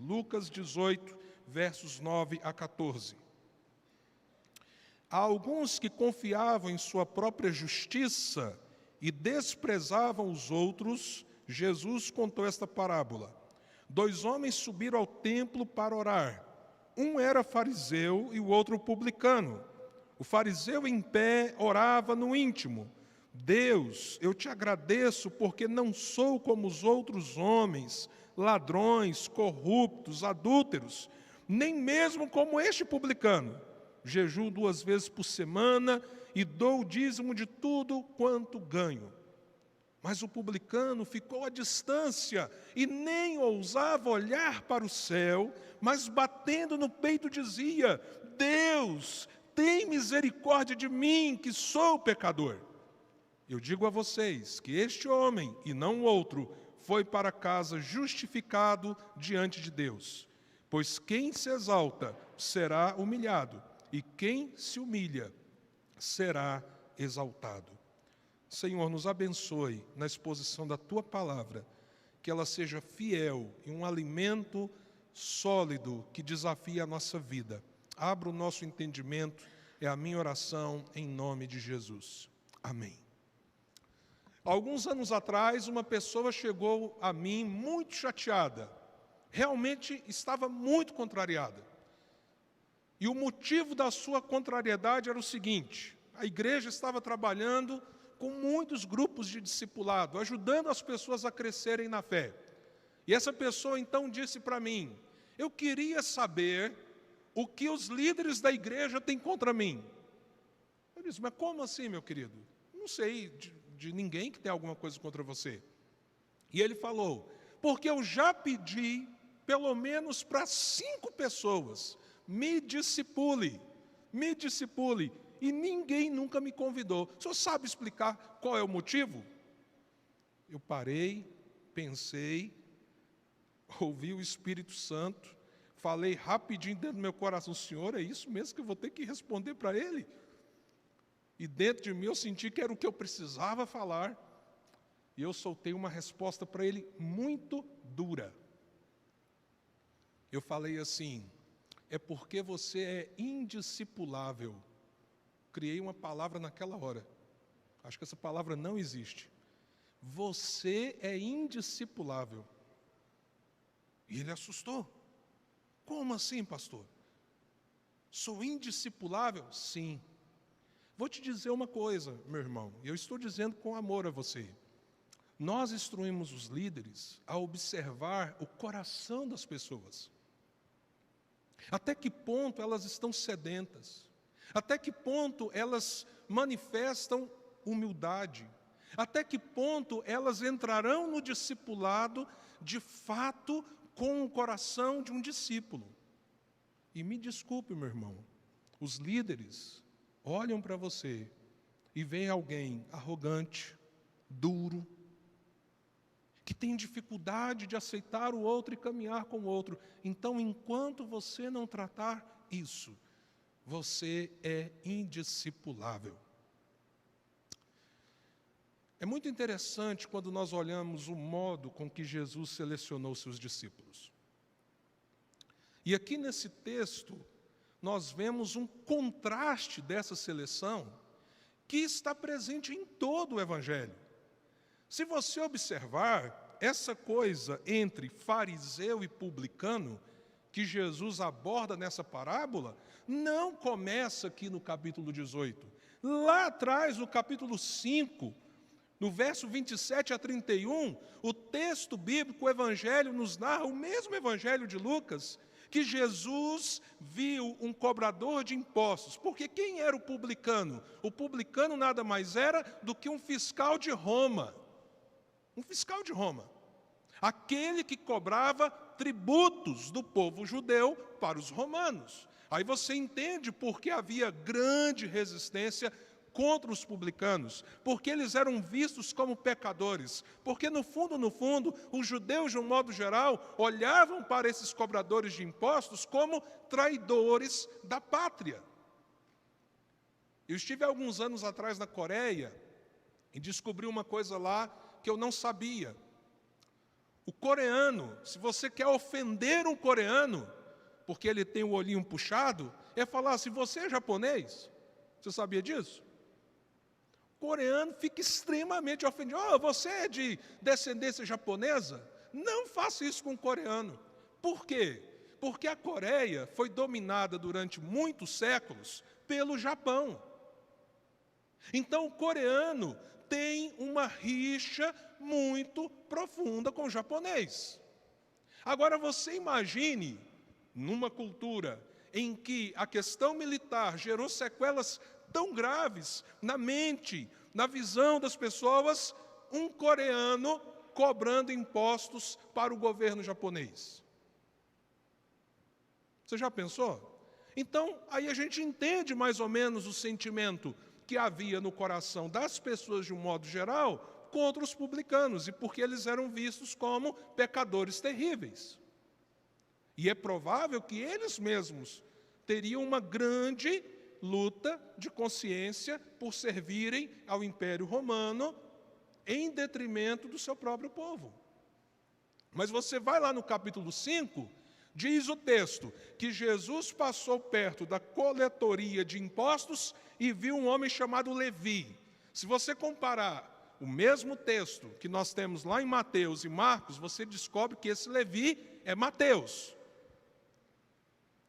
Lucas 18, versos 9 a 14. Há alguns que confiavam em sua própria justiça e desprezavam os outros. Jesus contou esta parábola. 2 homens subiram ao templo para orar. Um era fariseu e o outro publicano. O fariseu em pé orava no íntimo: Deus, eu te agradeço porque não sou como os outros homens, ladrões, corruptos, adúlteros, nem mesmo como este publicano. Jejuo 2 vezes por semana e dou o dízimo de tudo quanto ganho. Mas o publicano ficou à distância e nem ousava olhar para o céu, mas batendo no peito dizia: Deus, tem misericórdia de mim, que sou pecador. Eu digo a vocês que este homem, e não o outro, foi para casa justificado diante de Deus. Pois quem se exalta será humilhado, e quem se humilha será exaltado. Senhor, nos abençoe na exposição da Tua palavra, que ela seja fiel e um alimento sólido que desafie a nossa vida. Abra o nosso entendimento, é a minha oração em nome de Jesus. Amém. Alguns anos atrás, uma pessoa chegou a mim muito chateada, realmente estava muito contrariada. E o motivo da sua contrariedade era o seguinte: a igreja estava trabalhando com muitos grupos de discipulado, ajudando as pessoas a crescerem na fé. E essa pessoa então disse para mim: eu queria saber o que os líderes da igreja têm contra mim. Eu disse: mas como assim, meu querido? Não sei de ninguém que tem alguma coisa contra você. E ele falou: porque eu já pedi, pelo menos para 5 pessoas, me discipule, e ninguém nunca me convidou. O senhor sabe explicar qual é o motivo? Eu parei, pensei, ouvi o Espírito Santo, falei rapidinho dentro do meu coração: Senhor, é isso mesmo que eu vou ter que responder para ele? E dentro de mim eu senti que era o que eu precisava falar, e eu soltei uma resposta para ele muito dura. Eu falei assim: é porque você é indiscipulável. Criei uma palavra naquela hora. Acho que essa palavra não existe. Você é indiscipulável. E ele assustou. Como assim, pastor? Sou indiscipulável? Sim. Vou te dizer uma coisa, meu irmão, e eu estou dizendo com amor a você. Nós instruímos os líderes a observar o coração das pessoas. Até que ponto elas estão sedentas? Até que ponto elas manifestam humildade? Até que ponto elas entrarão no discipulado, de fato, com o coração de um discípulo? E me desculpe, meu irmão, os líderes olham para você e veem alguém arrogante, duro, que tem dificuldade de aceitar o outro e caminhar com o outro. Então, enquanto você não tratar isso, você é indiscipulável. É muito interessante quando nós olhamos o modo com que Jesus selecionou seus discípulos. E aqui nesse texto, nós vemos um contraste dessa seleção que está presente em todo o Evangelho. Se você observar, essa coisa entre fariseu e publicano, que Jesus aborda nessa parábola, não começa aqui no capítulo 18. Lá atrás, no capítulo 5, no verso 27 a 31, o texto bíblico, o Evangelho, nos narra, o mesmo Evangelho de Lucas, que Jesus viu um cobrador de impostos. Porque quem era o publicano? O publicano nada mais era do que um fiscal de Roma. Um fiscal de Roma. Aquele que cobrava tributos do povo judeu para os romanos. Aí você entende por que havia grande resistência contra os publicanos, porque eles eram vistos como pecadores, porque no fundo, os judeus, de um modo geral, olhavam para esses cobradores de impostos como traidores da pátria. Eu estive alguns anos atrás na Coreia e descobri uma coisa lá que eu não sabia. O coreano, se você quer ofender um coreano, porque ele tem o olhinho puxado, é falar assim: você é japonês? Você sabia disso? O coreano fica extremamente ofendido. Oh, você é de descendência japonesa? Não faça isso com o coreano. Por quê? Porque a Coreia foi dominada durante muitos séculos pelo Japão. Então o coreano tem uma rixa muito profunda com o japonês. Agora você imagine, numa cultura em que a questão militar gerou sequelas tão graves na mente, na visão das pessoas, um coreano cobrando impostos para o governo japonês. Você já pensou? Então, aí a gente entende mais ou menos o sentimento que havia no coração das pessoas de um modo geral contra os publicanos, e porque eles eram vistos como pecadores terríveis. E é provável que eles mesmos teriam uma grande luta de consciência por servirem ao Império Romano em detrimento do seu próprio povo. Mas você vai lá no capítulo 5, diz o texto que Jesus passou perto da coletoria de impostos e viu um homem chamado Levi. Se você comparar o mesmo texto que nós temos lá em Mateus e Marcos, você descobre que esse Levi é Mateus.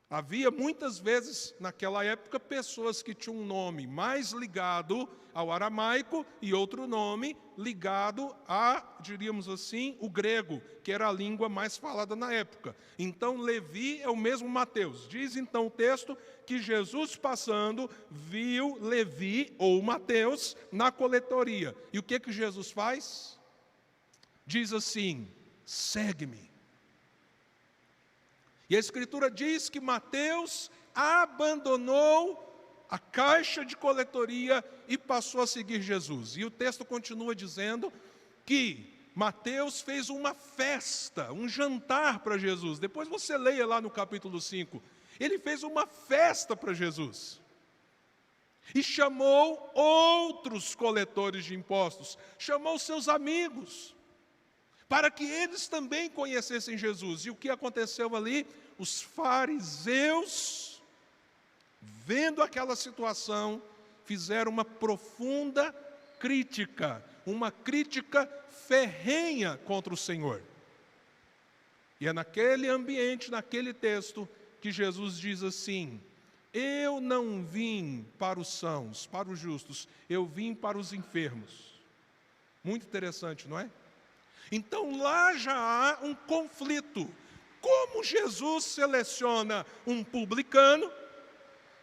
Havia muitas vezes, naquela época, pessoas que tinham um nome mais ligado ao aramaico e outro nome ligado a, diríamos assim, o grego, que era a língua mais falada na época. Então, Levi é o mesmo Mateus. Diz então o texto que Jesus passando viu Levi, ou Mateus, na coletoria. E o que Jesus faz? Diz assim: segue-me. E a Escritura diz que Mateus abandonou a caixa de coletoria e passou a seguir Jesus. E o texto continua dizendo que Mateus fez uma festa, um jantar para Jesus. Depois você leia lá no capítulo 5. Ele fez uma festa para Jesus. E chamou outros coletores de impostos, chamou seus amigos, para que eles também conhecessem Jesus. E o que aconteceu ali? Os fariseus, vendo aquela situação, fizeram uma profunda crítica, uma crítica ferrenha contra o Senhor. E é naquele ambiente, naquele texto, que Jesus diz assim: eu não vim para os sãos, para os justos, eu vim para os enfermos. Muito interessante, não é? Então lá já há um conflito. Como Jesus seleciona um publicano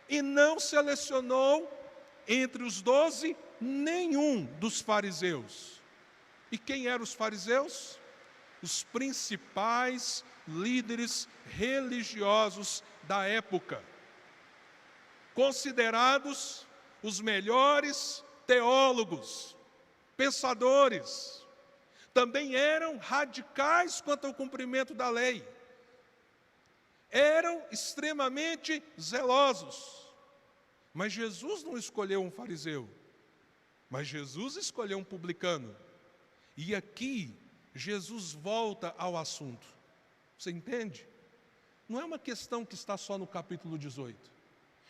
e não selecionou entre os 12 nenhum dos fariseus? E quem eram os fariseus? Os principais líderes religiosos da época, considerados os melhores teólogos, pensadores. Também eram radicais quanto ao cumprimento da lei. Eram extremamente zelosos. Mas Jesus não escolheu um fariseu, mas Jesus escolheu um publicano. E aqui, Jesus volta ao assunto. Você entende? Não é uma questão que está só no capítulo 18.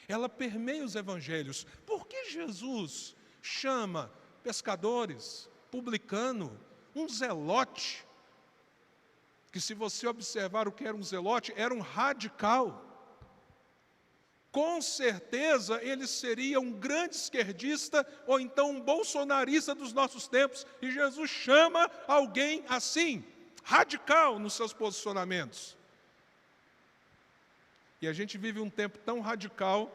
Ela permeia os evangelhos. Por que Jesus chama pescadores, publicano, um zelote, que se você observar o que era um zelote, era um radical. Com certeza ele seria um grande esquerdista ou então um bolsonarista dos nossos tempos. E Jesus chama alguém assim, radical nos seus posicionamentos. E a gente vive um tempo tão radical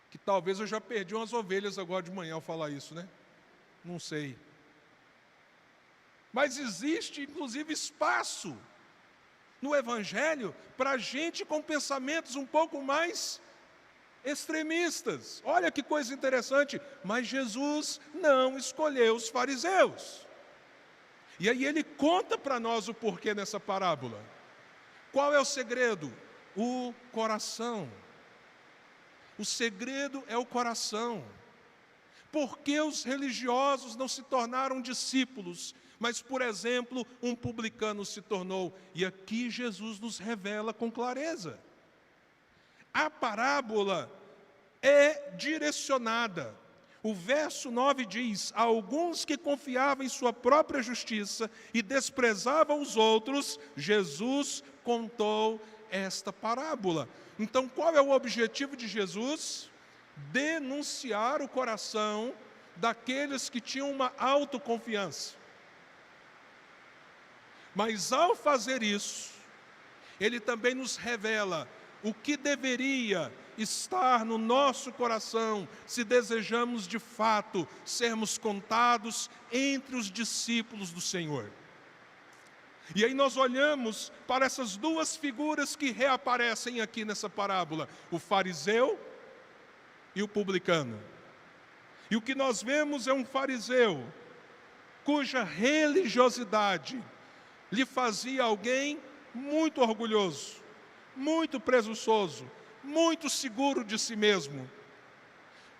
que talvez eu já perdi umas ovelhas agora de manhã ao falar isso, né? Não sei. Mas existe, inclusive, espaço no Evangelho para gente com pensamentos um pouco mais extremistas. Olha que coisa interessante, mas Jesus não escolheu os fariseus. E aí ele conta para nós o porquê nessa parábola. Qual é o segredo? O coração. O segredo é o coração. Por que os religiosos não se tornaram discípulos? mas, por exemplo, um publicano se tornou. E aqui Jesus nos revela com clareza. A parábola é direcionada. O verso 9 diz: a alguns que confiavam em sua própria justiça e desprezavam os outros, Jesus contou esta parábola. Então, qual é o objetivo de Jesus? Denunciar o coração daqueles que tinham uma autoconfiança. Mas ao fazer isso, ele também nos revela o que deveria estar no nosso coração, se desejamos de fato sermos contados entre os discípulos do Senhor. E aí nós olhamos para essas duas figuras que reaparecem aqui nessa parábola, o fariseu e o publicano. E o que nós vemos é um fariseu cuja religiosidade lhe fazia alguém muito orgulhoso, muito presunçoso, muito seguro de si mesmo.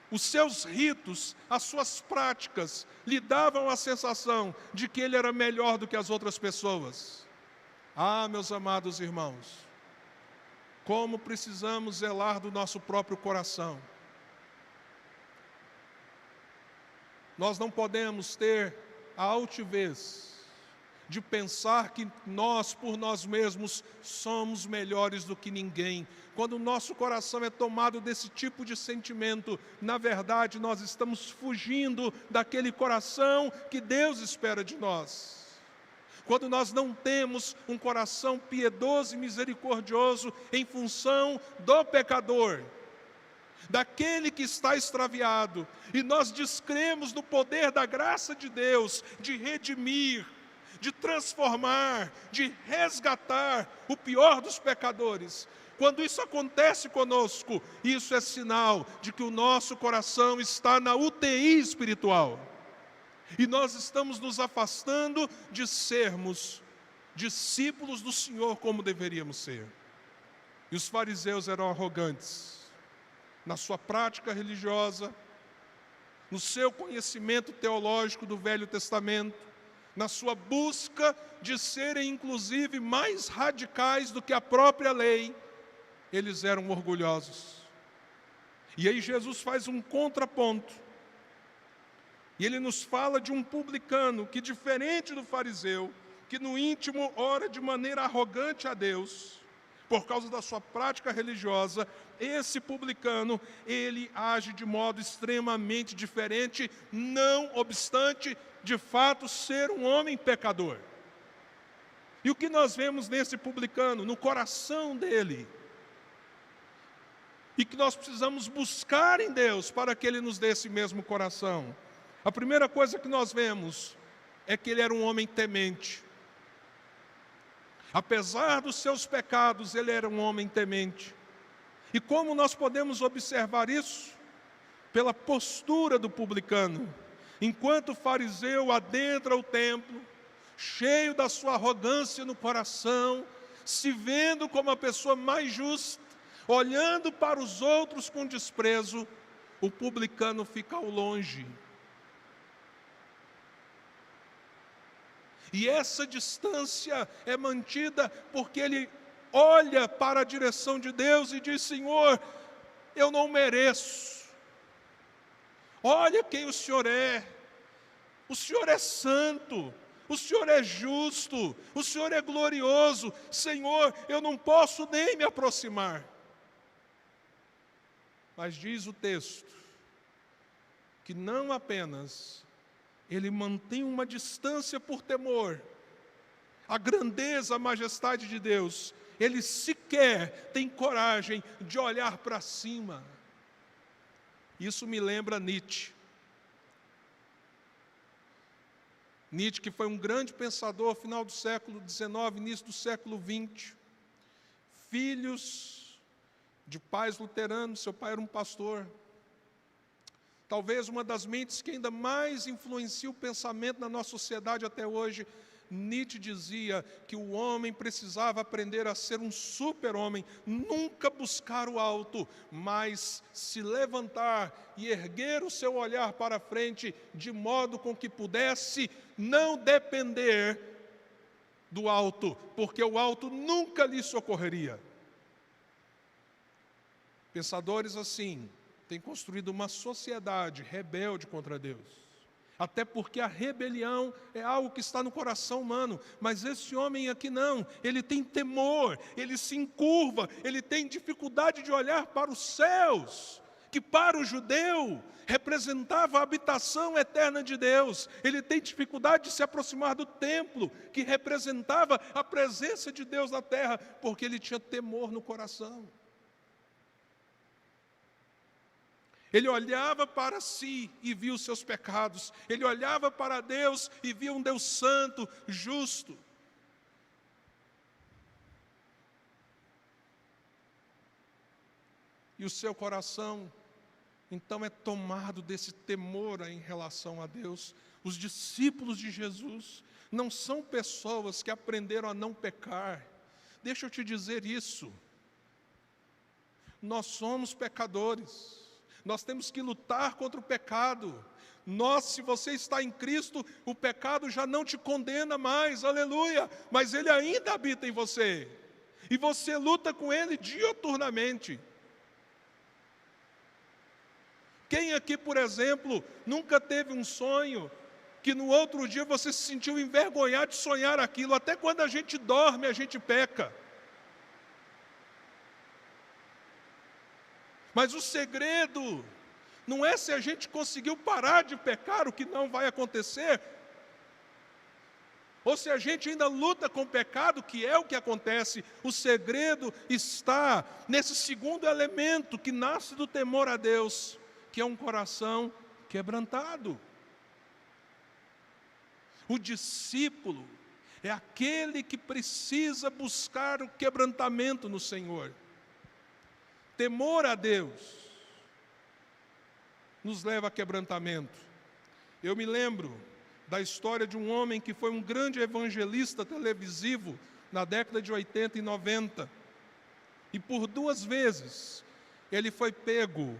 Os seus ritos, as suas práticas, lhe davam a sensação de que ele era melhor do que as outras pessoas. Ah, meus amados irmãos, como precisamos zelar do nosso próprio coração. Nós não podemos ter a altivez de pensar que nós, por nós mesmos, somos melhores do que ninguém. Quando o nosso coração é tomado desse tipo de sentimento, na verdade, nós estamos fugindo daquele coração que Deus espera de nós. Quando nós não temos um coração piedoso e misericordioso em função do pecador, daquele que está extraviado, e nós descremos no poder da graça de Deus, de redimir, de transformar, de resgatar o pior dos pecadores. Quando isso acontece conosco, isso é sinal de que o nosso coração está na UTI espiritual. E nós estamos nos afastando de sermos discípulos do Senhor como deveríamos ser. E os fariseus eram arrogantes na sua prática religiosa, no seu conhecimento teológico do Velho Testamento, na sua busca de serem inclusive mais radicais do que a própria lei, eles eram orgulhosos. E aí Jesus faz um contraponto. E ele nos fala de um publicano que, diferente do fariseu, que no íntimo ora de maneira arrogante a Deus, por causa da sua prática religiosa, esse publicano, ele age de modo extremamente diferente, não obstante, de fato, ser um homem pecador. E o que nós vemos nesse publicano, no coração dele, e que nós precisamos buscar em Deus para que Ele nos dê esse mesmo coração? A primeira coisa que nós vemos é que ele era um homem temente. Apesar dos seus pecados, ele era um homem temente. E como nós podemos observar isso? Pela postura do publicano. Enquanto o fariseu adentra o templo, cheio da sua arrogância no coração, se vendo como a pessoa mais justa, olhando para os outros com desprezo, o publicano fica ao longe. E essa distância é mantida porque ele olha para a direção de Deus e diz: Senhor, eu não mereço. Olha quem o Senhor é. O Senhor é santo. O Senhor é justo. O Senhor é glorioso. Senhor, eu não posso nem me aproximar. Mas diz o texto que não apenas ele mantém uma distância por temor à grandeza, à majestade de Deus, ele sequer tem coragem de olhar para cima. Isso me lembra Nietzsche. Nietzsche, que foi um grande pensador, final do século XIX, início do século XX, filhos de pais luteranos, seu pai era um pastor. Talvez uma das mentes que ainda mais influencia o pensamento na nossa sociedade até hoje. Nietzsche dizia que o homem precisava aprender a ser um super-homem, nunca buscar o alto, mas se levantar e erguer o seu olhar para frente, de modo com que pudesse não depender do alto, porque o alto nunca lhe socorreria. Pensadores assim têm construído uma sociedade rebelde contra Deus. Até porque a rebelião é algo que está no coração humano. Mas esse homem aqui não. Ele tem temor, ele se encurva, ele tem dificuldade de olhar para os céus, que para o judeu representava a habitação eterna de Deus. Ele tem dificuldade de se aproximar do templo, que representava a presença de Deus na terra, porque ele tinha temor no coração. Ele olhava para si e via os seus pecados. Ele olhava para Deus e via um Deus santo, justo. E o seu coração, então, é tomado desse temor em relação a Deus. Os discípulos de Jesus não são pessoas que aprenderam a não pecar. Deixa eu te dizer isso. Nós somos pecadores. Nós temos que lutar contra o pecado. Se você está em Cristo, o pecado já não te condena mais, aleluia, mas ele ainda habita em você, e você luta com ele diuturnamente. Quem aqui, por exemplo, nunca teve um sonho, que no outro dia você se sentiu envergonhado de sonhar aquilo? Até quando a gente dorme, a gente peca. Mas o segredo não é se a gente conseguiu parar de pecar, o que não vai acontecer, ou se a gente ainda luta com o pecado, que é o que acontece. O segredo está nesse segundo elemento que nasce do temor a Deus, que é um coração quebrantado. O discípulo é aquele que precisa buscar o quebrantamento no Senhor. Temor a Deus nos leva a quebrantamento. Eu me lembro da história de um homem que foi um grande evangelista televisivo na década de 80 e 90. E por 2 vezes ele foi pego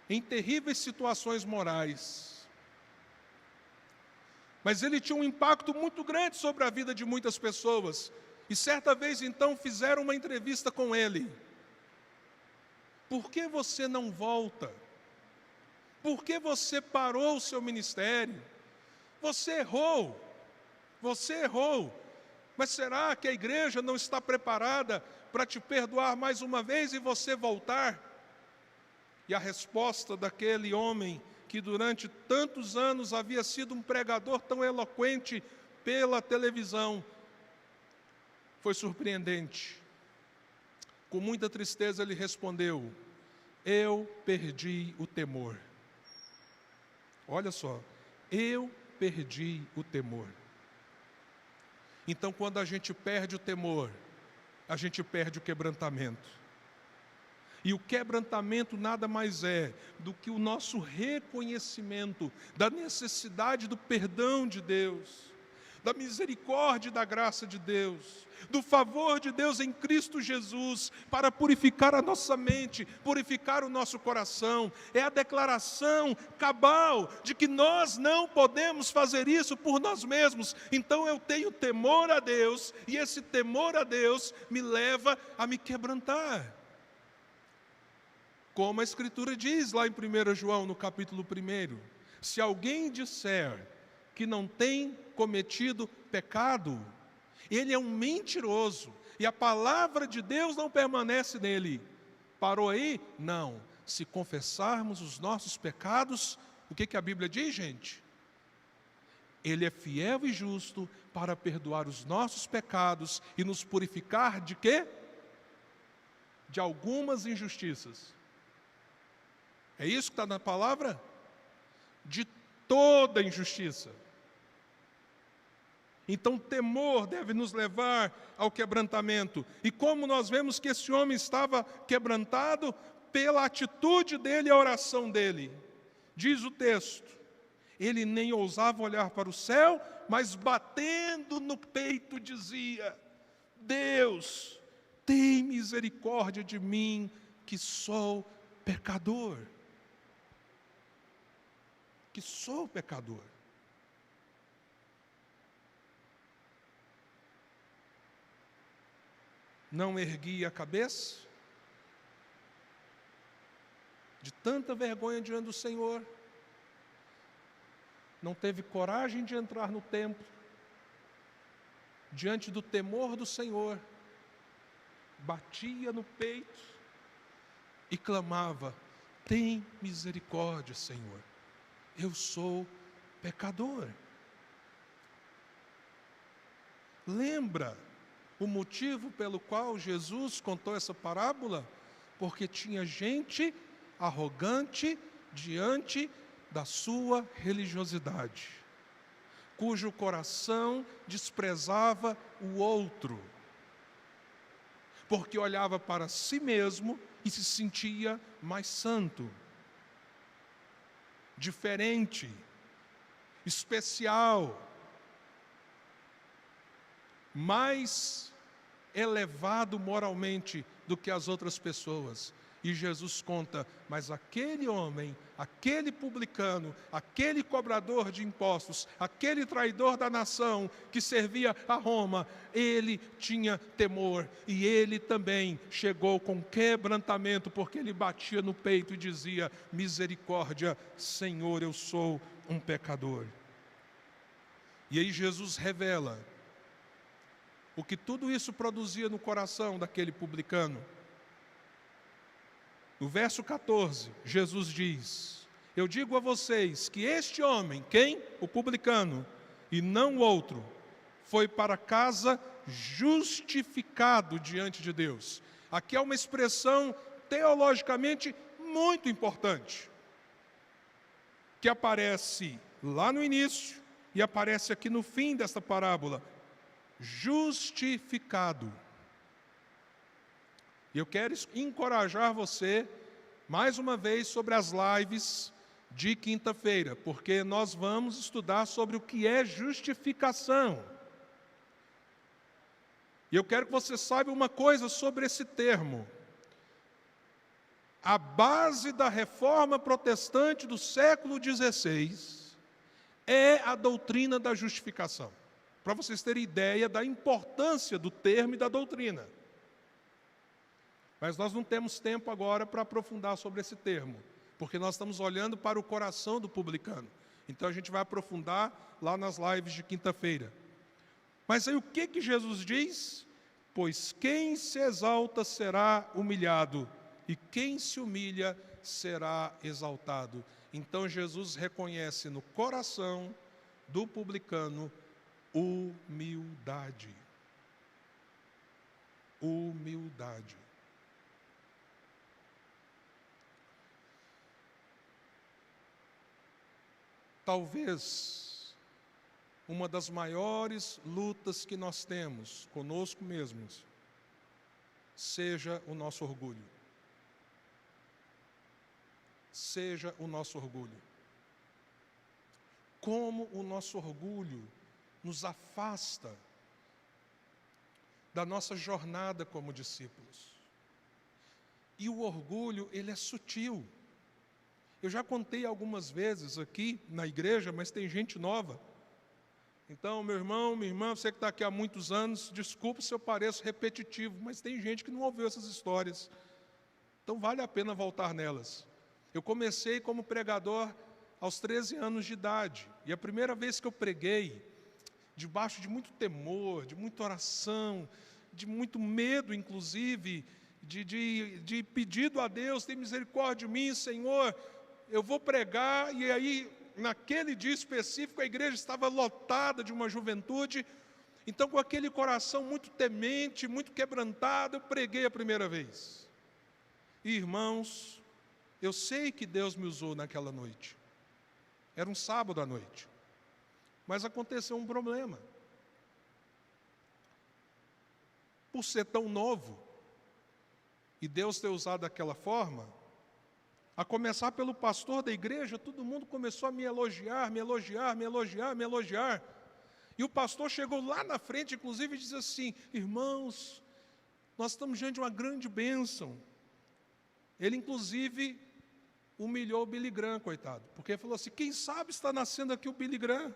em terríveis situações morais. Mas ele tinha um impacto muito grande sobre a vida de muitas pessoas. E certa vez então fizeram uma entrevista com ele. Por que você não volta? Por que você parou o seu ministério? Você errou. Mas será que a igreja não está preparada para te perdoar mais uma vez e você voltar? E a resposta daquele homem, que durante tantos anos havia sido um pregador tão eloquente pela televisão, foi surpreendente. Com muita tristeza ele respondeu: eu perdi o temor. Olha só, eu perdi o temor. Então, quando a gente perde o temor, a gente perde o quebrantamento. E o quebrantamento nada mais é do que o nosso reconhecimento da necessidade do perdão de Deus, da misericórdia e da graça de Deus, do favor de Deus em Cristo Jesus, para purificar a nossa mente, purificar o nosso coração. É a declaração cabal de que nós não podemos fazer isso por nós mesmos. Então eu tenho temor a Deus, e esse temor a Deus me leva a me quebrantar. Como a Escritura diz lá em 1 João, no capítulo 1, se alguém disser que não tem cometido pecado, ele é um mentiroso, e a palavra de Deus não permanece nele. Parou aí? Não. Se confessarmos os nossos pecados, o que a Bíblia diz, gente? Ele é fiel e justo para perdoar os nossos pecados e nos purificar de quê? De algumas injustiças. É isso que está na palavra? De toda injustiça. Então, temor deve nos levar ao quebrantamento. E como nós vemos que esse homem estava quebrantado? Pela atitude dele e a oração dele. Diz o texto: Ele nem ousava olhar para o céu, mas batendo no peito dizia: Deus, tem misericórdia de mim, que sou pecador. Que sou pecador. Não ergui a cabeça, de tanta vergonha diante do Senhor, não teve coragem de entrar no templo, diante do temor do Senhor, batia no peito e clamava: tem misericórdia, Senhor, eu sou pecador. Lembra o motivo pelo qual Jesus contou essa parábola? Porque tinha gente arrogante diante da sua religiosidade, cujo coração desprezava o outro, porque olhava para si mesmo e se sentia mais santo, diferente, especial, mais elevado moralmente do que as outras pessoas. E Jesus conta: mas aquele homem, aquele publicano, aquele cobrador de impostos, aquele traidor da nação que servia a Roma, ele tinha temor, e ele também chegou com quebrantamento, porque ele batia no peito e dizia: misericórdia, Senhor, eu sou um pecador. E aí Jesus revela o que tudo isso produzia no coração daquele publicano. No verso 14, Jesus diz: eu digo a vocês que este homem, quem? O publicano, e não o outro, foi para casa justificado diante de Deus. Aqui é uma expressão teologicamente muito importante, que aparece lá no início e aparece aqui no fim desta parábola: justificado. E eu quero encorajar você, mais uma vez, sobre as lives de quinta-feira, porque nós vamos estudar sobre o que é justificação. E eu quero que você saiba uma coisa sobre esse termo. A base da reforma protestante do século XVI é a doutrina da justificação. Para vocês terem ideia da importância do termo e da doutrina. Mas nós não temos tempo agora para aprofundar sobre esse termo, porque nós estamos olhando para o coração do publicano. Então a gente vai aprofundar lá nas lives de quinta-feira. Mas aí o que Jesus diz? Pois quem se exalta será humilhado, e quem se humilha será exaltado. Então Jesus reconhece no coração do publicano humildade. Humildade. Talvez uma das maiores lutas que nós temos conosco mesmos seja o nosso orgulho. Seja o nosso orgulho. Como o nosso orgulho nos afasta da nossa jornada como discípulos. E o orgulho, ele é sutil. Eu já contei algumas vezes aqui na igreja, mas tem gente nova. Então, meu irmão, minha irmã, você que está aqui há muitos anos, desculpa se eu pareço repetitivo, mas tem gente que não ouviu essas histórias. Então, vale a pena voltar nelas. Eu comecei como pregador aos 13 anos de idade. E a primeira vez que eu preguei, debaixo de muito temor, de muita oração, de muito medo, inclusive, de pedido a Deus: tem misericórdia de mim, Senhor, eu vou pregar. E aí, naquele dia específico, a igreja estava lotada de uma juventude. Então, com aquele coração muito temente, muito quebrantado, eu preguei a primeira vez. E, irmãos, eu sei que Deus me usou naquela noite. Era um sábado à noite. Mas aconteceu um problema. Por ser tão novo, e Deus ter usado daquela forma, A começar pelo pastor da igreja, todo mundo começou a me elogiar, me elogiar, me elogiar, me elogiar. E o pastor chegou lá na frente, inclusive, e disse assim: irmãos, nós estamos diante de uma grande bênção. Ele, inclusive, humilhou o Billy Graham, coitado, porque falou assim: quem sabe está nascendo aqui o Billy Graham.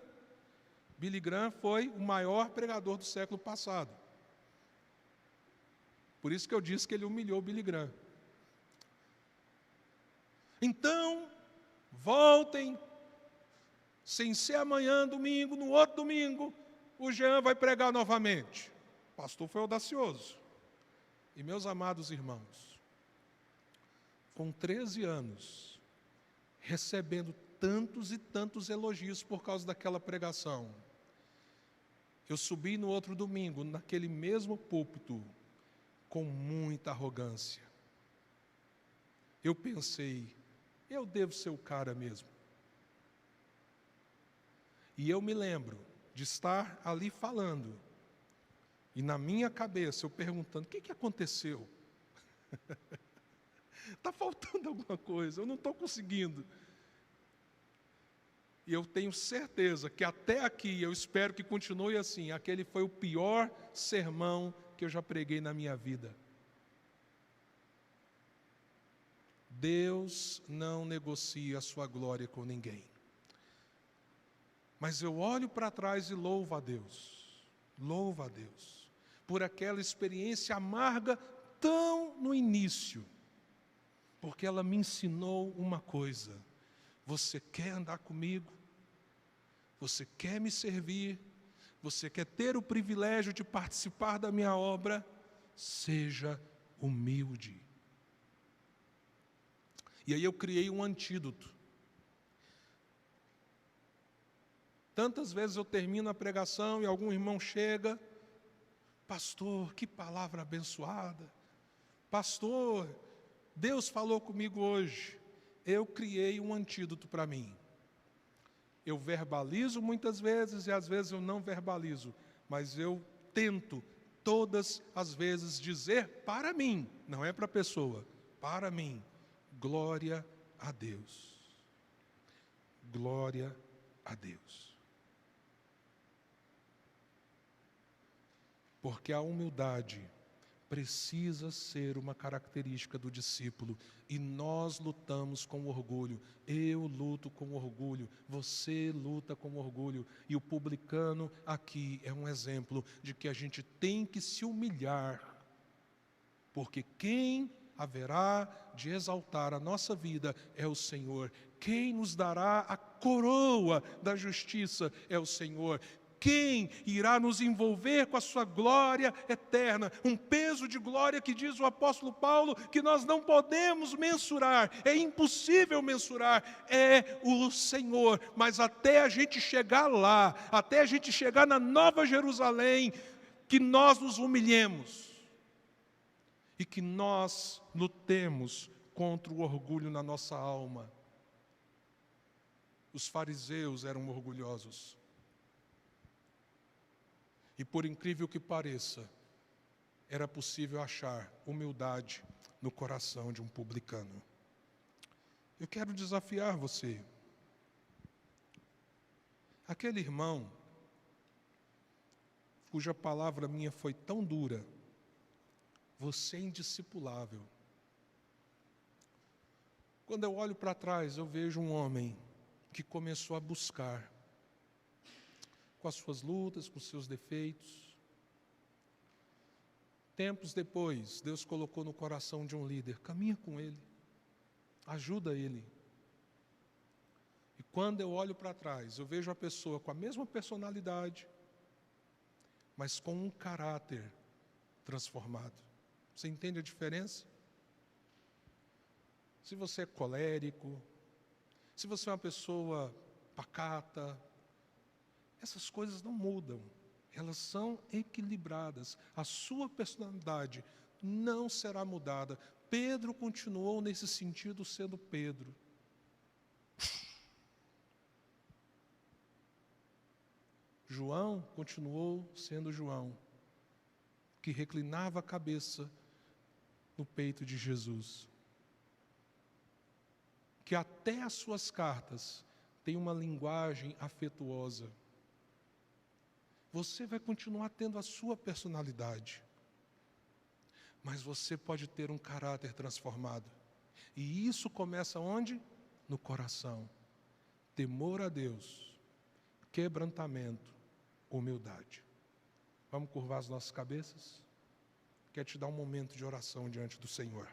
Billy Graham foi o maior pregador do século passado. Por isso que eu disse que ele humilhou o Billy Graham. Então, voltem, sem ser amanhã, domingo, no outro domingo, o Jean vai pregar novamente. O pastor foi audacioso. E meus amados irmãos, com 13 anos, recebendo tantos e tantos elogios por causa daquela pregação, eu subi no outro domingo, naquele mesmo púlpito, com muita arrogância. Eu pensei, eu devo ser o cara mesmo. E eu me lembro de estar ali falando, e na minha cabeça eu perguntando: o que aconteceu? Está faltando alguma coisa, eu não estou conseguindo. E eu tenho certeza que até aqui, eu espero que continue assim, aquele foi o pior sermão que eu já preguei na minha vida. Deus não negocia a sua glória com ninguém. Mas eu olho para trás e louvo a Deus, por aquela experiência amarga tão no início, porque ela me ensinou uma coisa: você quer andar comigo? Você quer me servir? Você quer ter o privilégio de participar da minha obra? Seja humilde. E aí eu criei um antídoto. Tantas vezes eu termino a pregação e algum irmão chega: pastor, que palavra abençoada. Pastor, Deus falou comigo hoje. Eu criei um antídoto para mim. Eu verbalizo muitas vezes e às vezes eu não verbalizo, mas eu tento todas as vezes dizer para mim, não é para a pessoa, para mim: glória a Deus. Glória a Deus. Porque a humildade precisa ser uma característica do discípulo, e nós lutamos com orgulho. Eu luto com orgulho, você luta com orgulho, e o publicano aqui é um exemplo de que a gente tem que se humilhar, porque quem haverá de exaltar a nossa vida é o Senhor. Quem nos dará a coroa da justiça é o Senhor. Quem irá nos envolver com a sua glória eterna? Um peso de glória que diz o apóstolo Paulo que nós não podemos mensurar, é impossível mensurar, é o Senhor. Mas até a gente chegar lá, até a gente chegar na Nova Jerusalém, que nós nos humilhemos e que nós lutemos contra o orgulho na nossa alma. Os fariseus eram orgulhosos. E por incrível que pareça, era possível achar humildade no coração de um publicano. Eu quero desafiar você. Aquele irmão, cuja palavra minha foi tão dura: você é indiscipulável. Quando eu olho para trás, eu vejo um homem que começou a buscar, com as suas lutas, com os seus defeitos. Tempos depois, Deus colocou no coração de um líder: caminha com ele, ajuda ele. E quando eu olho para trás, eu vejo a pessoa com a mesma personalidade, mas com um caráter transformado. Você entende a diferença? Se você é colérico, se você é uma pessoa pacata, essas coisas não mudam, elas são equilibradas. A sua personalidade não será mudada. Pedro continuou nesse sentido sendo Pedro. João continuou sendo João, que reclinava a cabeça no peito de Jesus. que até as suas cartas têm uma linguagem afetuosa. Você vai continuar tendo a sua personalidade, mas você pode ter um caráter transformado. E isso começa onde? No coração. Temor a Deus, quebrantamento, humildade. Vamos curvar as nossas cabeças? Quero te dar um momento de oração diante do Senhor.